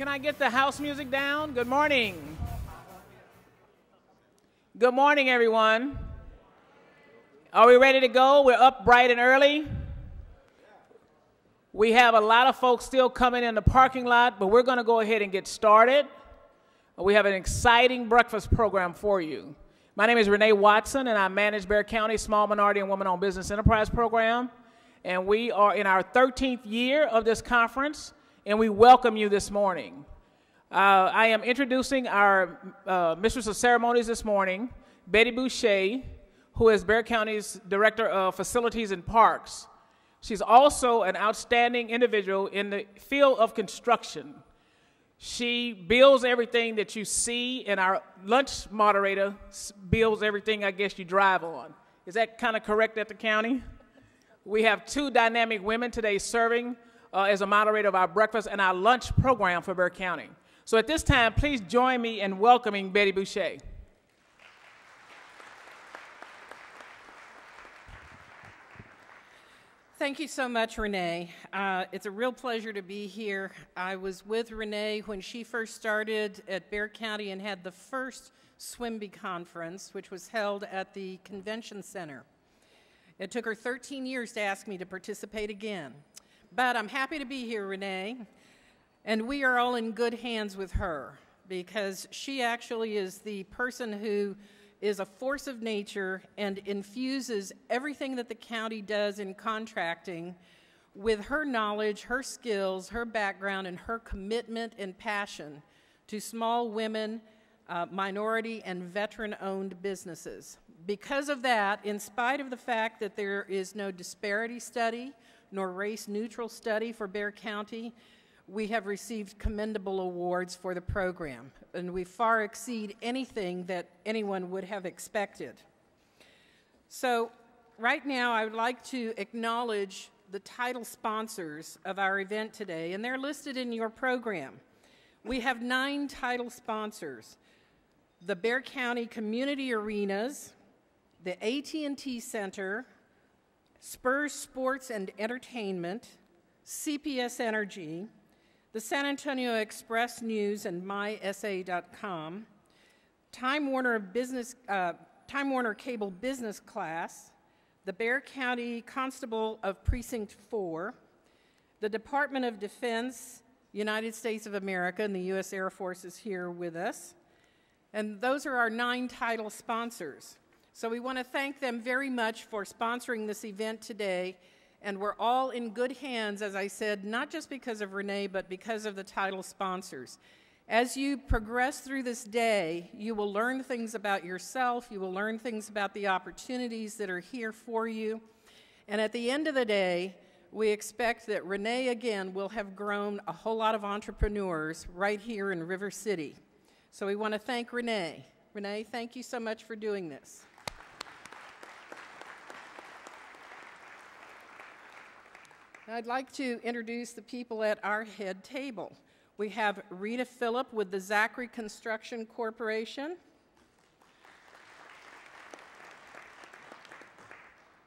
Can I get the house music down? Good morning. Good morning, everyone. Are we ready to go? We're up bright and early. We have a lot of folks still coming in the parking lot, but we're going to go ahead and get started. We have an exciting breakfast program for you. My name is Renee Watson, and I manage Bexar County Small Minority and Women-Owned Business Enterprise Program. And we are in our 13th year of this conference, and we welcome you this morning. I am introducing our Mistress of Ceremonies this morning, Betty Boucher, who is Bexar County's Director of Facilities and Parks. She's also an outstanding individual in the field of construction. She builds everything that you see, and our lunch moderator builds everything, I guess, you drive on. Is that kind of correct at the county? We have two dynamic women today serving as a moderator of our breakfast and our lunch program for Bexar County. So at this time, please join me in welcoming Betty Boucher. Thank you so much, Renee. It's a real pleasure to be here. I was with Renee when she first started at Bexar County and had the first SMWBE conference, which was held at the Convention Center. It took her 13 years to ask me to participate again. But I'm happy to be here, Renee, and we are all in good hands with her because she actually is the person who is a force of nature and infuses everything that the county does in contracting with her knowledge, her skills, her background, and her commitment and passion to small women, minority, and veteran-owned businesses. Because of that, in spite of the fact that there is no disparity study nor race-neutral study for Bexar County, we have received commendable awards for the program, and we far exceed anything that anyone would have expected. So right now, I would like to acknowledge the title sponsors of our event today, and they're listed in your program. We have 9 title sponsors: the Bexar County Community Arenas, the AT&T Center, Spurs Sports and Entertainment, CPS Energy, the San Antonio Express News and MySA.com, Time Warner Cable Business Class, the Bexar County Constable of Precinct 4, the Department of Defense, United States of America, and the U.S. Air Force is here with us. And those are our 9 title sponsors. So we want to thank them very much for sponsoring this event today. And we're all in good hands, as I said, not just because of Renee, but because of the title sponsors. As you progress through this day, you will learn things about yourself, you will learn things about the opportunities that are here for you. And at the end of the day, we expect that Renee, again, will have grown a whole lot of entrepreneurs right here in River City. So we want to thank Renee. Renee, thank you so much for doing this. I'd like to introduce the people at our head table. We have Rita Phillip with the Zachary Construction Corporation.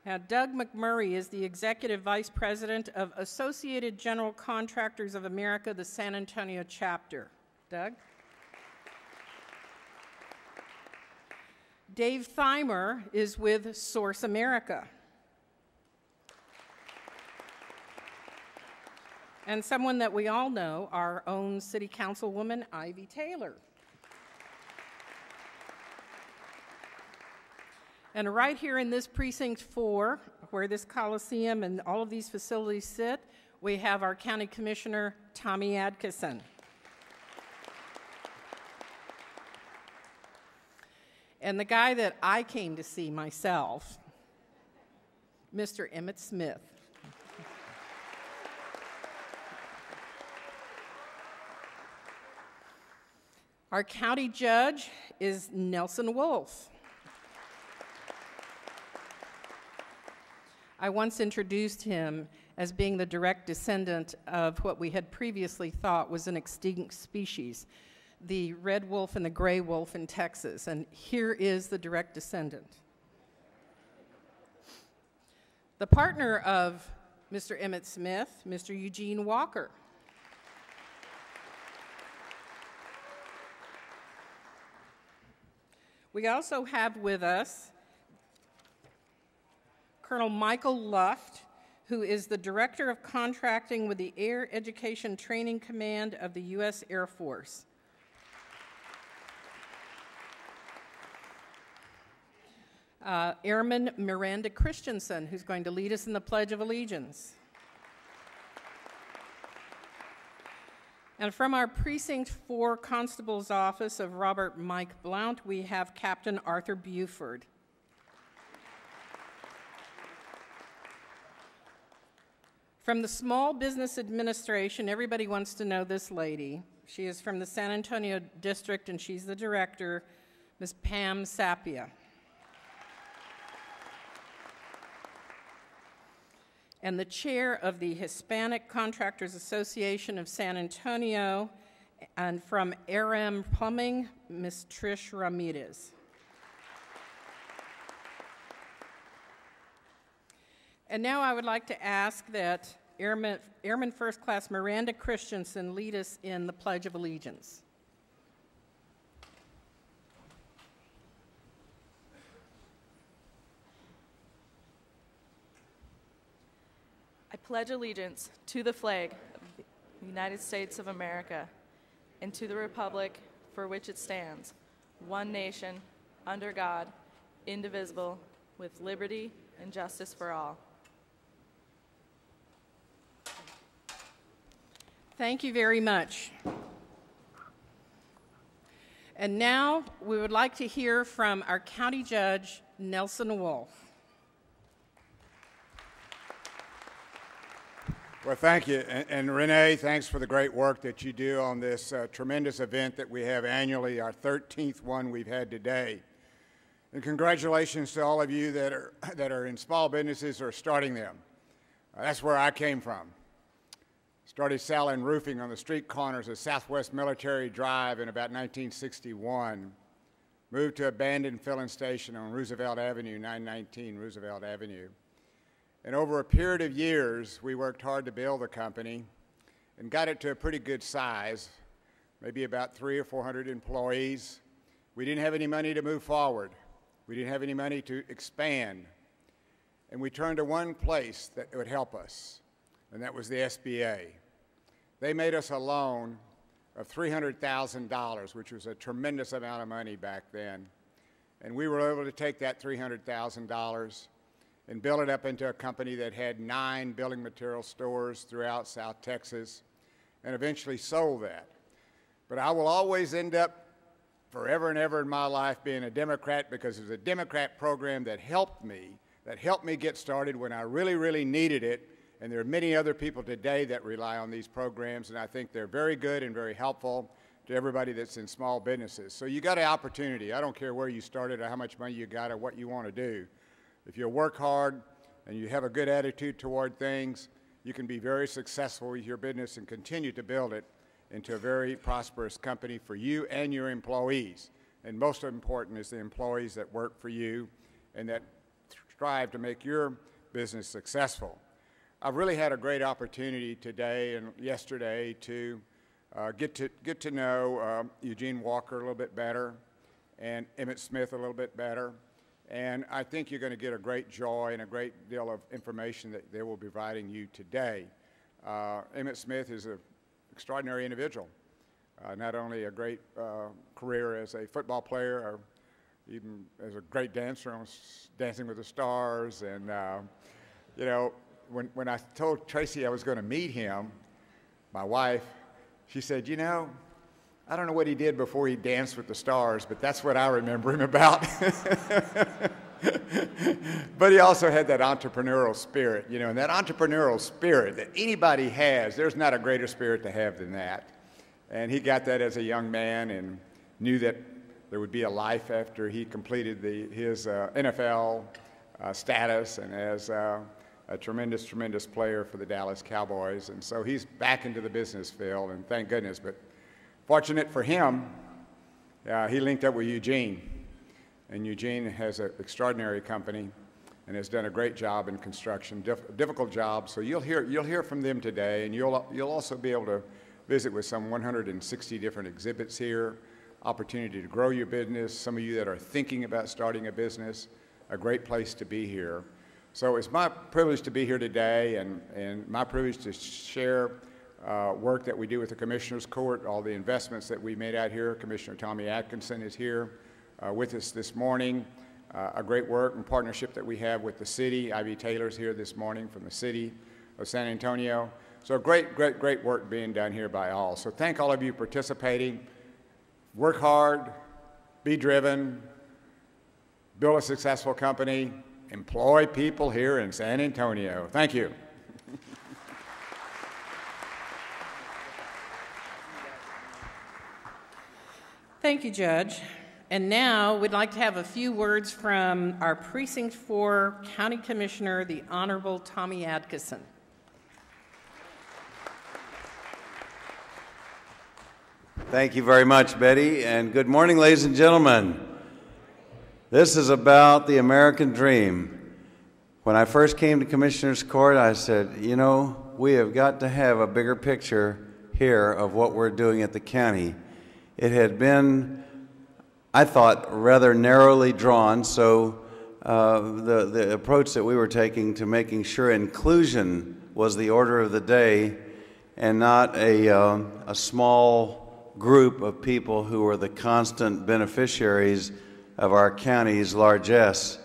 Now, Doug McMurray is the Executive Vice President of Associated General Contractors of America, the San Antonio chapter. Doug? Dave Thymer is with Source America. And someone that we all know, our own City Councilwoman, Ivy Taylor. And right here in this Precinct 4, where this Coliseum and all of these facilities sit, we have our County Commissioner, Tommy Adkisson. And the guy that I came to see myself, Mr. Emmett Smith. Our county judge is Nelson Wolf. I once introduced him as being the direct descendant of what we had previously thought was an extinct species, the red wolf and the gray wolf in Texas, and here is the direct descendant. The partner of Mr. Emmett Smith, Mr. Eugene Walker. We also have with us Colonel Michael Luft, who is the Director of Contracting with the Air Education Training Command of the U.S. Air Force. Airman Miranda Christensen, who's going to lead us in the Pledge of Allegiance. And from our Precinct 4 Constable's Office of Robert Mike Blount, we have Captain Arthur Buford. From the Small Business Administration, everybody wants to know this lady. She is from the San Antonio District, and she's the director, Ms. Pam Sapia. And the chair of the Hispanic Contractors Association of San Antonio, and from RM Plumbing, Ms. Trish Ramirez. And now I would like to ask that Airman First Class Miranda Christensen lead us in the Pledge of Allegiance. I pledge allegiance to the flag of the United States of America and to the republic for which it stands, one nation, under God, indivisible, with liberty and justice for all. Thank you very much. And now we would like to hear from our County Judge, Nelson Wolf. Well, thank you. And Renee, thanks for the great work that you do on this tremendous event that we have annually, our 13th one we've had today. And congratulations to all of you that are in small businesses or starting them. That's where I came from. Started selling roofing on the street corners of Southwest Military Drive in about 1961. Moved to abandoned filling station on Roosevelt Avenue, 919 Roosevelt Avenue. And over a period of years, we worked hard to build the company and got it to a pretty good size, maybe about 300 or 400 employees. We didn't have any money to move forward. We didn't have any money to expand. And we turned to one place that would help us, and that was the SBA. They made us a loan of $300,000, which was a tremendous amount of money back then. And we were able to take that $300,000 and build it up into a company that had 9 building material stores throughout South Texas, and eventually sold that. But I will always end up forever and ever in my life being a Democrat, because it was a Democrat program that helped me get started when I really, really needed it. And there are many other people today that rely on these programs, and I think they're very good and very helpful to everybody that's in small businesses. So you got an opportunity. I don't care where you started or how much money you got or what you want to do. If you work hard and you have a good attitude toward things, you can be very successful with your business and continue to build it into a very prosperous company for you and your employees. And most important is the employees that work for you and that strive to make your business successful. I've really had a great opportunity today and yesterday to get to know Eugene Walker a little bit better and Emmett Smith a little bit better. And I think you're going to get a great joy and a great deal of information that they will be providing you today. Emmett Smith is an extraordinary individual, not only a great career as a football player, or even as a great dancer on Dancing with the Stars. And, you know, when I told Tracy I was going to meet him, my wife, she said, you know, I don't know what he did before he danced with the stars, but that's what I remember him about. But he also had that entrepreneurial spirit, you know, and that entrepreneurial spirit that anybody has, there's not a greater spirit to have than that. And he got that as a young man and knew that there would be a life after he completed his NFL status and as a tremendous, tremendous player for the Dallas Cowboys. And so he's back into the business field, and thank goodness. But fortunate for him, he linked up with Eugene. And Eugene has an extraordinary company and has done a great job in construction, difficult job. So you'll hear from them today, and you'll also be able to visit with some 160 different exhibits here. opportunity to grow your business, some of you that are thinking about starting a business, a great place to be here. So it's my privilege to be here today and my privilege to share work that we do with the Commissioner's Court, all the investments that we made out here. Commissioner Tommy Atkinson is here with us this morning. A great work and partnership that we have with the city. Ivy Taylor's here this morning from the city of San Antonio. So great work being done here by all. So thank all of you participating. Work hard, be driven, build a successful company, employ people here in San Antonio. Thank you. Thank you, Judge. And now we'd like to have a few words from our Precinct 4 County Commissioner, the Honorable Tommy Atkinson. Thank you very much, Betty, and good morning, ladies and gentlemen. This is about the American dream. When I first came to Commissioner's Court, I said, you know, we have got to have a bigger picture here of what we're doing at the county. It had been, I thought, rather narrowly drawn, so the approach that we were taking to making sure inclusion was the order of the day and not a small group of people who were the constant beneficiaries of our county's largesse.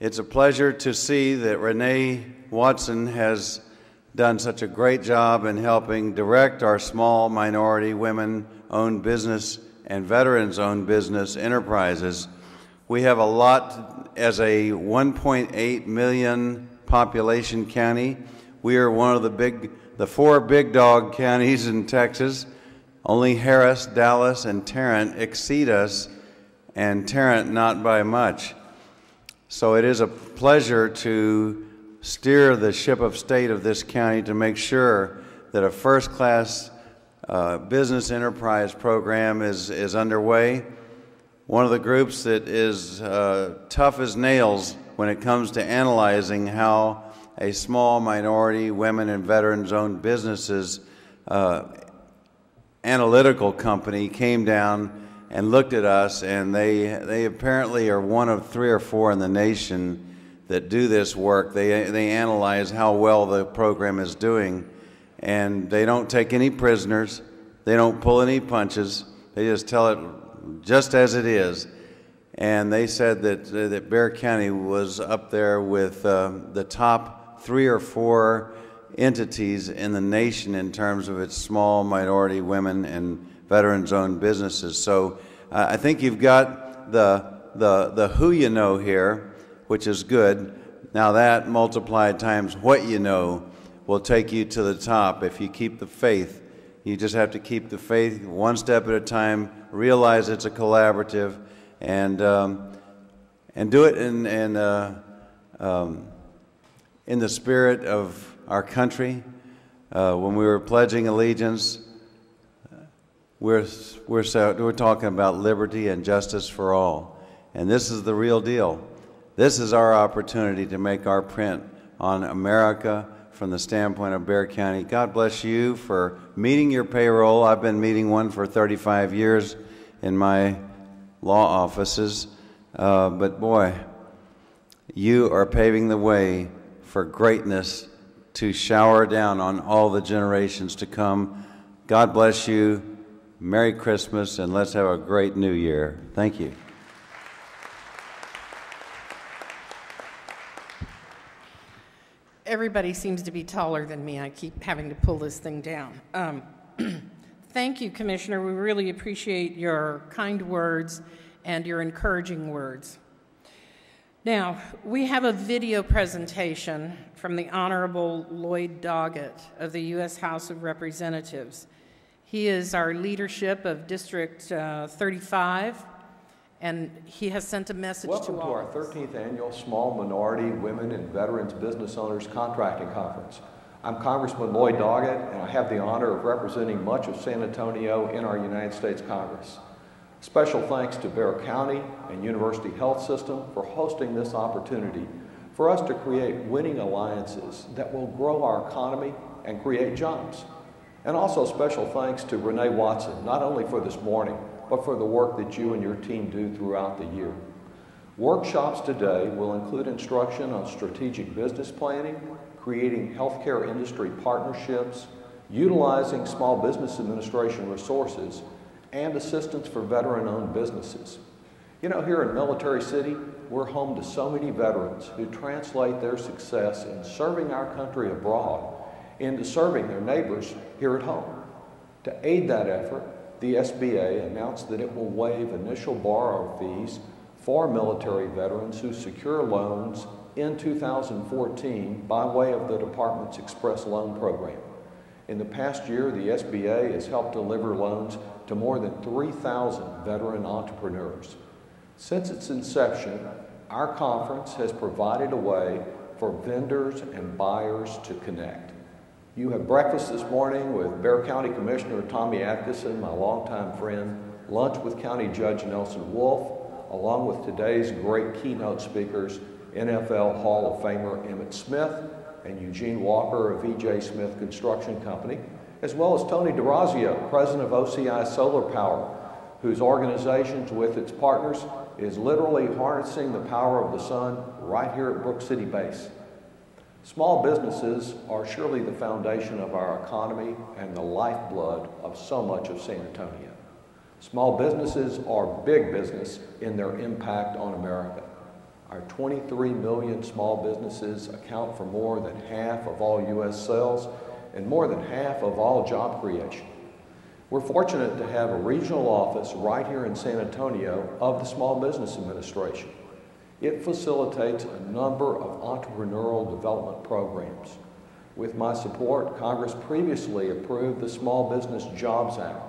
It's a pleasure to see that Renee Watson has done such a great job in helping direct our small minority women-owned business and veterans-owned business enterprises. We have a lot as a 1.8 million population county. We are one of the 4 big dog counties in Texas. Only Harris, Dallas, and Tarrant exceed us, and Tarrant not by much. So it is a pleasure to steer the ship of state of this county to make sure that a first-class business enterprise program is underway. One of the groups that is tough as nails when it comes to analyzing how a small minority, women, and veterans-owned businesses analytical company came down and looked at us, and they apparently are one of 3 or 4 in the nation that do this work. They analyze how well the program is doing, and they don't take any prisoners. They don't pull any punches. They just tell it just as it is. And they said that Bexar County was up there with the top 3 or 4 entities in the nation in terms of its small minority, women, and veterans-owned businesses. So I think you've got the who you know here, which is good. Now that multiplied times what you know will take you to the top if you keep the faith. You just have to keep the faith one step at a time, realize it's a collaborative, and do it in the spirit of our country. When we were pledging allegiance, we're talking about liberty and justice for all. And this is the real deal. This is our opportunity to make our print on America from the standpoint of Bexar County. God bless you for meeting your payroll. I've been meeting one for 35 years in my law offices. But boy, you are paving the way for greatness to shower down on all the generations to come. God bless you. Merry Christmas, and let's have a great New Year. Thank you. Everybody seems to be taller than me. I keep having to pull this thing down. Thank you, Commissioner. We really appreciate your kind words and your encouraging words. Now, we have a video presentation from the Honorable Lloyd Doggett of the U.S. House of Representatives. He is our leadership of District 35, and he has sent a message to all. Welcome to our 13th annual Small Minority, Women, and Veterans Business Owners Contracting Conference. I'm Congressman Lloyd Doggett, and I have the honor of representing much of San Antonio in our United States Congress. Special thanks to Bexar County and University Health System for hosting this opportunity for us to create winning alliances that will grow our economy and create jobs. And also special thanks to Renee Watson, not only for this morning, but for the work that you and your team do throughout the year. Workshops today will include instruction on strategic business planning, creating healthcare industry partnerships, utilizing Small Business Administration resources, and assistance for veteran-owned businesses. You know, here in Military City, we're home to so many veterans who translate their success in serving our country abroad into serving their neighbors here at home. To aid that effort, the SBA announced that it will waive initial borrow fees for military veterans who secure loans in 2014 by way of the Department's Express Loan Program. In the past year, the SBA has helped deliver loans to more than 3,000 veteran entrepreneurs. Since its inception, our conference has provided a way for vendors and buyers to connect. You had breakfast this morning with Bexar County Commissioner Tommy Atkinson, my longtime friend, lunch with County Judge Nelson Wolf, along with today's great keynote speakers, NFL Hall of Famer Emmett Smith and Eugene Walker of E.J. Smith Construction Company, as well as Tony DeRazio, president of OCI Solar Power, whose organizations with its partners is literally harnessing the power of the sun right here at Brook City Base. Small businesses are surely the foundation of our economy and the lifeblood of so much of San Antonio. Small businesses are big business in their impact on America. Our 23 million small businesses account for more than half of all U.S. sales and more than half of all job creation. We're fortunate to have a regional office right here in San Antonio of the Small Business Administration. It facilitates a number of entrepreneurial development programs. With my support, Congress previously approved the Small Business Jobs Act,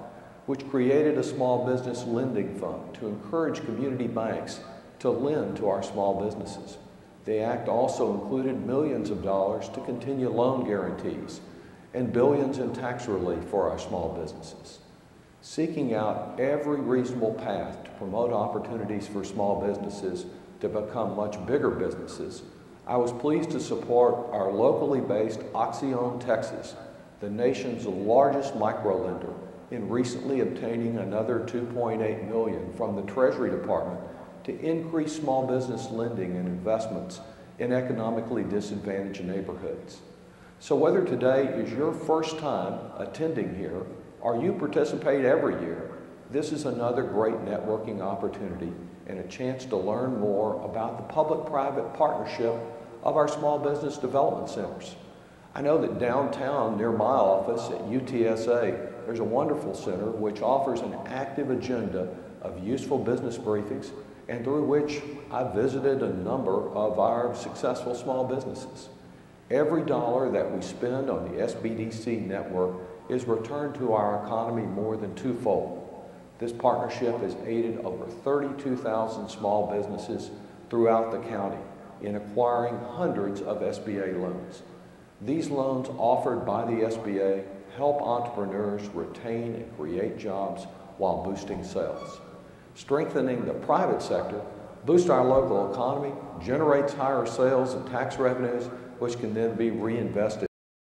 which created a small business lending fund to encourage community banks to lend to our small businesses. The act also included millions of dollars to continue loan guarantees and billions in tax relief for our small businesses. Seeking out every reasonable path to promote opportunities for small businesses to become much bigger businesses, I was pleased to support our locally based Oxyon, Texas, the nation's largest microlender, in recently obtaining another $2.8 million from the Treasury Department to increase small business lending and investments in economically disadvantaged neighborhoods. So whether today is your first time attending here or you participate every year, this is another great networking opportunity and a chance to learn more about the public-private partnership of our small business development centers. I know that downtown near my office at UTSA, there's a wonderful center which offers an active agenda of useful business briefings and through which I've visited a number of our successful small businesses. Every dollar that we spend on the SBDC network is returned to our economy more than twofold. This partnership has aided over 32,000 small businesses throughout the county in acquiring hundreds of SBA loans. These loans offered by the SBA help entrepreneurs retain and create jobs while boosting sales. Strengthening the private sector boosts our local economy, generates higher sales and tax revenues, which can then be reinvested